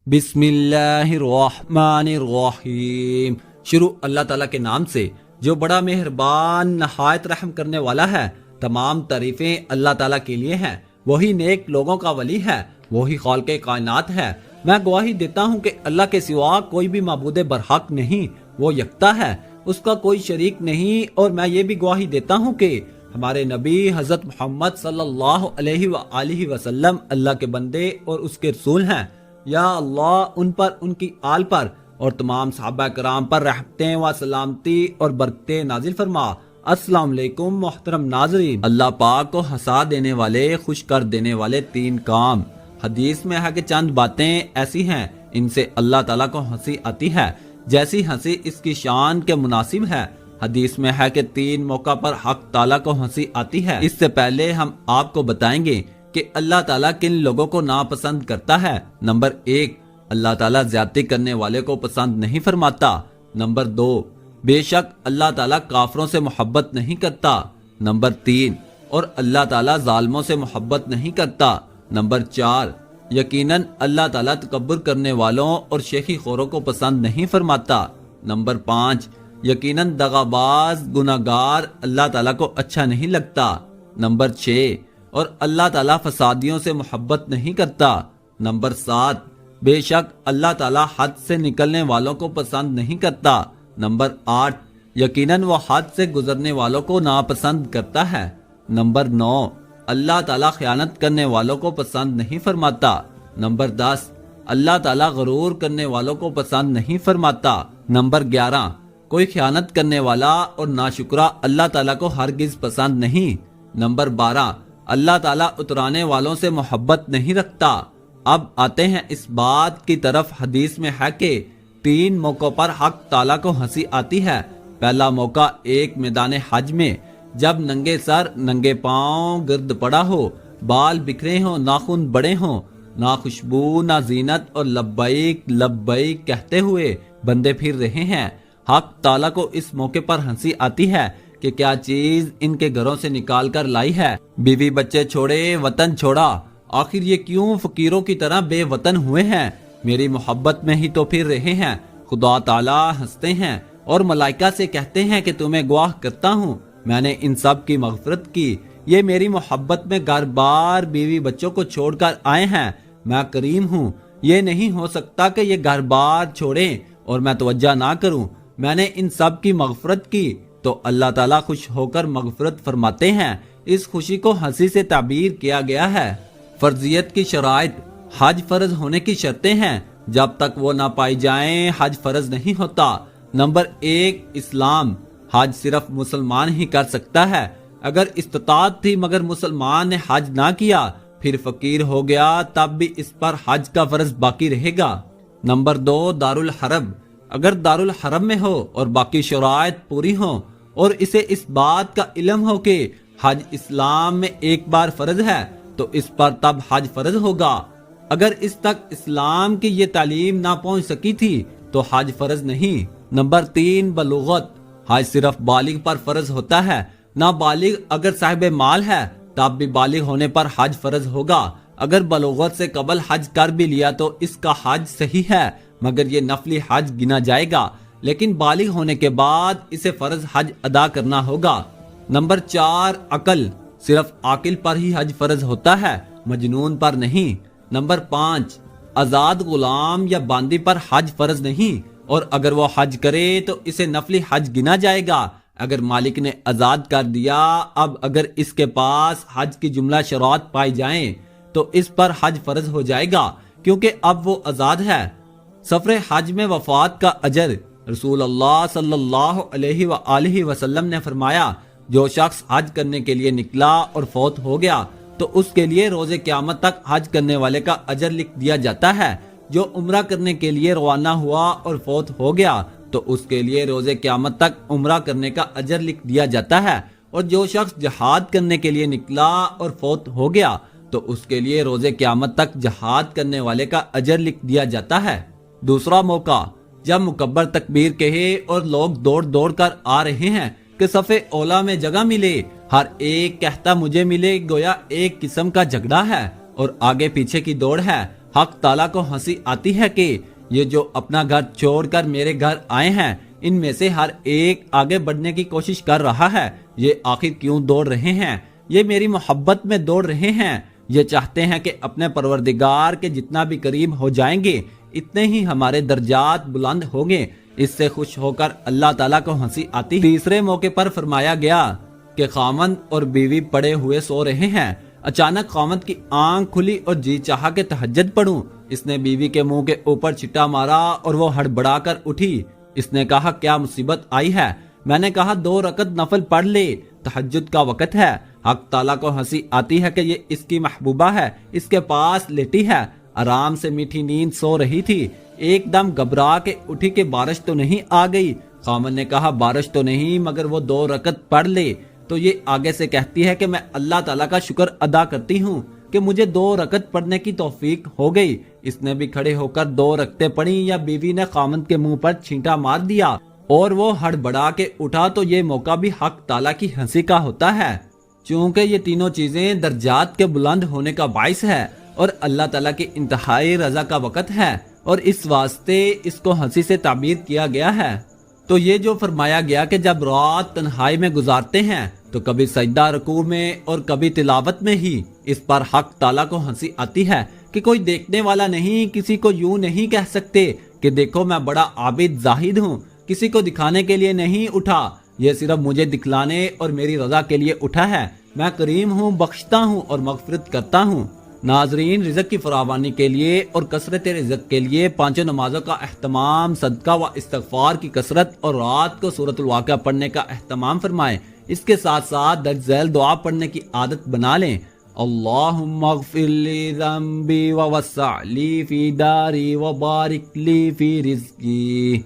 بسم اللہ الرحمن الرحیم۔ شروع اللہ تعالیٰ کے نام سے جو بڑا مہربان نہایت رحم کرنے والا ہے۔ تمام تعریفیں اللہ تعالیٰ کے لیے ہیں، وہی نیک لوگوں کا ولی ہے، وہی خالق کائنات ہے۔ میں گواہی دیتا ہوں کہ اللہ کے سوا کوئی بھی معبود برحق نہیں، وہ یکتا ہے، اس کا کوئی شریک نہیں۔ اور میں یہ بھی گواہی دیتا ہوں کہ ہمارے نبی حضرت محمد صلی اللہ علیہ وآلہ وسلم اللہ کے بندے اور اس کے رسول ہیں۔ یا اللہ ان پر، ان کی آل پر اور تمام صحابہ کرام پر رحمتیں و سلامتی اور برکتیں نازل فرما۔ السلام علیکم محترم ناظرین۔ اللہ پاک کو ہنسا دینے والے، خوش کر دینے والے تین کام۔ حدیث میں ہے کہ چند باتیں ایسی ہیں ان سے اللہ تعالیٰ کو ہنسی آتی ہے جیسی ہنسی اس کی شان کے مناسب ہے۔ حدیث میں ہے کہ تین موقع پر حق تعالیٰ کو ہنسی آتی ہے۔ اس سے پہلے ہم آپ کو بتائیں گے کہ اللہ تعالیٰ کن لوگوں کو ناپسند کرتا ہے۔ نمبر 1، اللہ تعالیٰ زیادتی کرنے والے کو پسند نہیں فرماتا۔ نمبر 2، بے شک اللہ تعالیٰ کافروں سے محبت نہیں کرتا۔ نمبر 3، اور اللہ تعالیٰ ظالموں سے محبت نہیں کرتا۔ نمبر 4، یقیناً اللہ تعالیٰ تکبر کرنے والوں اور شیخی خوروں کو پسند نہیں فرماتا۔ نمبر 5، یقیناً دغاباز گناہگار اللہ تعالیٰ کو اچھا نہیں لگتا۔ نمبر 6، اور اللہ تعالیٰ فسادیوں سے محبت نہیں کرتا۔ نمبر 7، بے شک اللہ تعالیٰ حد سے نکلنے والوں کو پسند نہیں کرتا۔ نمبر 8، یقیناً وہ حد سے گزرنے والوں کو ناپسند کرتا ہے۔ نمبر 9، اللہ تعالیٰ خیانت کرنے والوں کو پسند نہیں فرماتا۔ نمبر 10، اللہ تعالیٰ غرور کرنے والوں کو پسند نہیں فرماتا۔ نمبر 11، کوئی خیانت کرنے والا اور ناشکرا اللہ تعالیٰ کو ہرگز پسند نہیں۔ نمبر 12، اللہ تعالیٰ اترانے والوں سے محبت نہیں رکھتا۔ اب آتے ہیں اس بات کی طرف، حدیث میں ہے کہ تین موقعوں پر حق تعالیٰ کو ہنسی آتی ہے۔ پہلا موقع ایک میدان حج میں، جب ننگے سر، ننگے پاؤں، گرد پڑا ہو، بال بکھرے ہوں، ناخن بڑے ہوں، نہ خوشبو نہ زینت، اور لبیک لبیک کہتے ہوئے بندے پھر رہے ہیں۔ حق تعالیٰ کو اس موقع پر ہنسی آتی ہے کہ کیا چیز ان کے گھروں سے نکال کر لائی ہے۔ بیوی بچے چھوڑے، وطن چھوڑا، آخر یہ کیوں فقیروں کی طرح بے وطن ہوئے ہیں؟ میری محبت میں ہی تو پھر رہے ہیں۔ خدا تعالیٰ ہنستے ہیں اور ملائکہ سے کہتے ہیں کہ تمہیں گواہ کرتا ہوں میں نے ان سب کی مغفرت کی۔ یہ میری محبت میں گھر بار بیوی بچوں کو چھوڑ کر آئے ہیں۔ میں کریم ہوں، یہ نہیں ہو سکتا کہ یہ گھر بار چھوڑیں اور میں توجہ نہ کروں۔ میں نے ان سب کی مغفرت کی تو اللہ تعالیٰ خوش ہو کر مغفرت فرماتے ہیں۔ اس خوشی کو ہنسی سے تعبیر کیا گیا ہے۔ فرضیت کی شرائط، حج فرض ہونے کی شرطیں ہیں، جب تک وہ نہ پائی جائیں حج فرض نہیں ہوتا۔ نمبر 1، اسلام۔ حج صرف مسلمان ہی کر سکتا ہے۔ اگر استطاعت تھی مگر مسلمان نے حج نہ کیا، پھر فقیر ہو گیا، تب بھی اس پر حج کا فرض باقی رہے گا۔ نمبر 2، دارالحرم۔ اگر دارالحرم میں ہو اور باقی شرائط پوری ہوں اور اسے اس بات کا علم ہو کہ حج اسلام میں ایک بار فرض ہے تو اس پر تب حج فرض ہوگا۔ اگر اس تک اسلام کی یہ تعلیم نہ پہنچ سکی تھی تو حج فرض نہیں۔ نمبر 3، بلوغت۔ حج صرف بالغ پر فرض ہوتا ہے۔ نابالغ اگر صاحب مال ہے تب بھی بالغ ہونے پر حج فرض ہوگا۔ اگر بلوغت سے قبل حج کر بھی لیا تو اس کا حج صحیح ہے، مگر یہ نفلی حج گنا جائے گا، لیکن بالغ ہونے کے بعد اسے فرض حج ادا کرنا ہوگا۔ نمبر 4، عقل۔ صرف عاقل پر ہی حج فرض ہوتا ہے، مجنون پر نہیں۔ نمبر 5، آزاد غلام یا باندی پر حج فرض نہیں، اور اگر وہ حج کرے تو اسے نفلی حج گنا جائے گا اگر مالک نے آزاد کر دیا۔ اب اگر اس کے پاس حج کی جملہ شرائط پائی جائیں تو اس پر حج فرض ہو جائے گا، کیونکہ اب وہ آزاد ہے۔ سفر حج میں وفات کا اجر۔ رسول اللہ صلی اللہ علیہ وآلہ وسلم نے فرمایا، جو شخص حج کرنے کے لیے نکلا اور فوت ہو گیا تو اس کے لیے روز قیامت تک حج کرنے والے کا اجر لکھ دیا جاتا ہے۔ جو عمرہ کرنے کے لیے روانہ ہوا اور فوت ہو گیا تو اس کے لیے روز قیامت تک عمرہ کرنے کا اجر لکھ دیا جاتا ہے، اور جو شخص جہاد کرنے کے لیے نکلا اور فوت ہو گیا تو اس کے لیے روز قیامت تک جہاد کرنے والے کا اجر لکھ دیا جاتا ہے۔ دوسرا موقع، جب مکبر تکبیر کہے اور لوگ دوڑ دوڑ کر آ رہے ہیں کہ صف اولا میں جگہ ملے، ہر ایک کہتا مجھے ملے، گویا ایک قسم کا جھگڑا ہے اور آگے پیچھے کی دوڑ ہے۔ حق تعالیٰ کو ہنسی آتی ہے کہ یہ جو اپنا گھر چھوڑ کر میرے گھر آئے ہیں ان میں سے ہر ایک آگے بڑھنے کی کوشش کر رہا ہے، یہ آخر کیوں دوڑ رہے ہیں؟ یہ میری محبت میں دوڑ رہے ہیں، یہ چاہتے ہیں کہ اپنے پروردگار کے جتنا بھی قریب ہو جائیں گے اتنے ہی ہمارے درجات بلند ہوں گے۔ اس سے خوش ہو کر اللہ تعالیٰ کو ہنسی آتی۔ تیسرے موقع پر فرمایا گیا کہ خاوند اور بیوی پڑے ہوئے سو رہے ہیں، اچانک خاوند کی آنکھ کھلی اور جی چاہا کہ تہجد پڑھوں۔ اس نے بیوی کے منہ کے اوپر چھٹا مارا اور وہ ہڑبڑا کر اٹھی۔ اس نے کہا کیا مصیبت آئی ہے؟ میں نے کہا 2 رکعت نفل پڑھ لے، تہجد کا وقت ہے۔ حق تعالیٰ کو ہنسی آتی ہے کہ یہ اس کی محبوبہ ہے، اس کے پاس لیٹی ہے، آرام سے میٹھی نیند سو رہی تھی، ایک دم گھبرا کے اٹھی کہ بارش تو نہیں آ گئی؟ خاوند نے کہا بارش تو نہیں مگر وہ 2 رکعت پڑھ لے۔ تو یہ آگے سے کہتی ہے کہ میں اللہ تعالیٰ کا شکر ادا کرتی ہوں کہ مجھے 2 رکعت پڑھنے کی توفیق ہو گئی۔ اس نے بھی کھڑے ہو کر 2 رکعتیں پڑھی یا بیوی نے خاوند کے منہ پر چھینٹا مار دیا اور وہ ہڑبڑا کے اٹھا تو یہ موقع بھی حق تعالیٰ کی ہنسی کا ہوتا ہے، چونکہ یہ تینوں چیزیں درجات کے بلند ہونے کا باعث ہے اور اللہ تعالیٰ کی انتہائی رضا کا وقت ہے اور اس واسطے اس کو ہنسی سے تعبیر کیا گیا ہے۔ تو یہ جو فرمایا گیا کہ جب رات تنہائی میں گزارتے ہیں تو کبھی سجدہ رکوع میں اور کبھی تلاوت میں ہی، اس پر حق تعالیٰ کو ہنسی آتی ہے کہ کوئی دیکھنے والا نہیں، کسی کو یوں نہیں کہہ سکتے کہ دیکھو میں بڑا عابد زاہد ہوں، کسی کو دکھانے کے لیے نہیں اٹھا، یہ صرف مجھے دکھلانے اور میری رضا کے لیے اٹھا ہے، میں کریم ہوں، بخشتا ہوں اور مغفرت کرتا ہوں۔ ناظرین، رزق کی فراوانی کے لیے اور کثرت رزق کے لیے 5 نمازوں کا اہتمام، صدقہ و استغفار کی کثرت اور رات کو سورۃ الواقعہ پڑھنے کا اہتمام فرمائیں۔ اس کے ساتھ ساتھ درج ذیل دعا پڑھنے کی عادت بنا لیں۔ اللہم اغفر لی ذنبی ووسع لی فی داری وبارک لی فی رزقی۔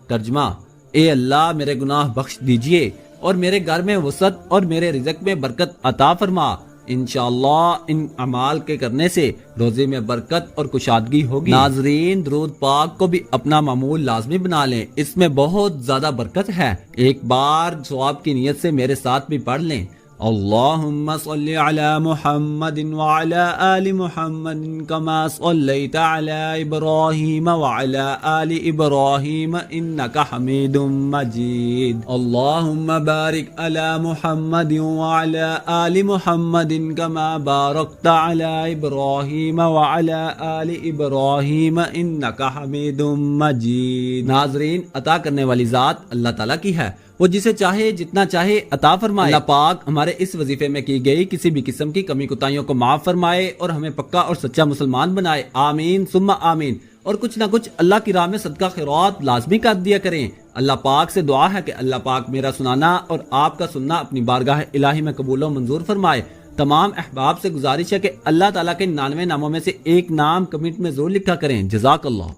ترجمہ: اے اللہ میرے گناہ بخش دیجئے اور میرے گھر میں وسعت اور میرے رزق میں برکت عطا فرما۔ انشاءاللہ ان اعمال کے کرنے سے روزے میں برکت اور کشادگی ہوگی۔ ناظرین، درود پاک کو بھی اپنا معمول لازمی بنا لیں، اس میں بہت زیادہ برکت ہے۔ ایک بار ثواب کی نیت سے میرے ساتھ بھی پڑھ لیں۔ اللہم صلی علی محمد وعلی آل محمد کما صلیت علی ابراہیم وعلی آل ابراہیم انکا حمید مجید۔ اللہم بارک علی محمد وعلی آل محمد کما بارکت علی ابراہیم وعلی آل ابراہیم انکا حمید مجید۔ ناظرین، عطا کرنے والی ذات اللہ تعالیٰ کی ہے، وہ جسے چاہے جتنا چاہے عطا فرمائے۔ اللہ پاک ہمارے اس وظیفے میں کی گئی کسی بھی قسم کی کمی کوتاہیوں کو معاف فرمائے اور ہمیں پکا اور سچا مسلمان بنائے، آمین ثم آمین۔ اور کچھ نہ کچھ اللہ کی راہ میں صدقہ خیرات لازمی کر دیا کریں۔ اللہ پاک سے دعا ہے کہ اللہ پاک میرا سنانا اور آپ کا سننا اپنی بارگاہ الہی میں قبول و منظور فرمائے۔ تمام احباب سے گزارش ہے کہ اللہ تعالیٰ کے 99 ناموں میں سے ایک نام کمنٹ میں ضرور لکھا کریں۔ جزاک اللہ۔